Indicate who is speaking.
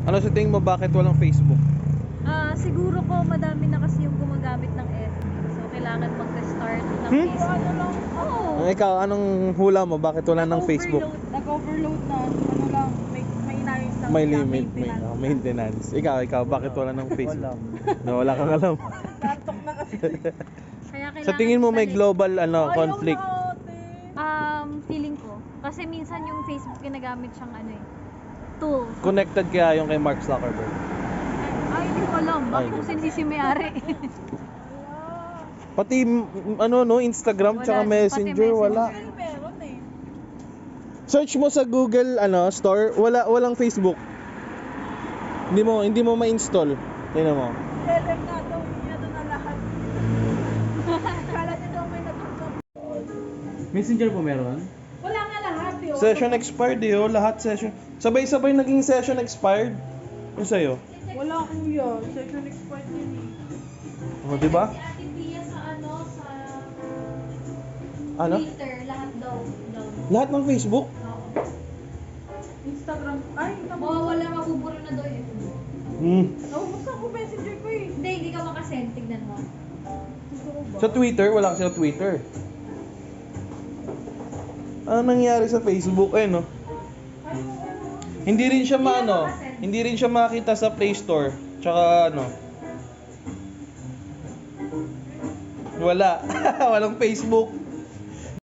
Speaker 1: Ano sa tingin mo, bakit walang Facebook?
Speaker 2: Siguro ko madami na kasi yung gumagamit ng FB. So, kailangan mag-restart ng Facebook.
Speaker 3: Ano lang,
Speaker 2: Oo.
Speaker 1: Ikaw, anong hula mo? Bakit wala ng Facebook?
Speaker 3: Nag-overload na, ano lang, may inayos lang.
Speaker 1: May
Speaker 3: sila,
Speaker 1: limit, may
Speaker 3: maintenance.
Speaker 1: maintenance. Ikaw, bakit wala ng Facebook? No, wala kang alam.
Speaker 3: Nantok na kasi.
Speaker 2: Kaya kailangan
Speaker 1: Sa tingin mo may
Speaker 2: ibalik.
Speaker 1: global
Speaker 3: Ayaw
Speaker 1: conflict?
Speaker 3: na, ate.
Speaker 2: Feeling ko. Kasi minsan yung Facebook ginagamit siyang tool.
Speaker 1: Connected kaya yung kay Mark Zuckerberg?
Speaker 2: Ay, hindi ko alam. Bakit
Speaker 1: Ay.
Speaker 2: kung sino si may-ari?
Speaker 1: Pati Instagram
Speaker 2: Wala,
Speaker 1: tsaka
Speaker 2: pati
Speaker 1: Messenger, wala.
Speaker 3: Well, meron eh.
Speaker 1: Search mo sa Google store, walang Facebook. Hindi mo ma-install. Tingnan mo.
Speaker 3: Seller na daw, niya doon na lahat. Kala niya daw may nag-upload.
Speaker 1: Messenger po meron?
Speaker 3: Wala nga lahat eh.
Speaker 1: Session expired lahat session. Sabay-sabay naging session expired. Ano sa'yo?
Speaker 3: Wala kuya, session expired yun eh.
Speaker 1: O, di ba?
Speaker 2: Si Ate Pia sa
Speaker 1: Ano?
Speaker 2: Twitter, lahat daw.
Speaker 1: Lahat ng Facebook?
Speaker 3: Instagram, ay,
Speaker 2: Mawawala, mabuburo na daw eh.
Speaker 3: Nabubuksan ko messenger ko eh.
Speaker 2: Hindi ka makasend. Tignan mo.
Speaker 3: Siguro ba?
Speaker 1: Sa Twitter, wala kasi sa Twitter. Ano nangyari sa Facebook no? Hindi rin siya hindi rin siya makita sa Play Store. Tsaka wala. Walang Facebook.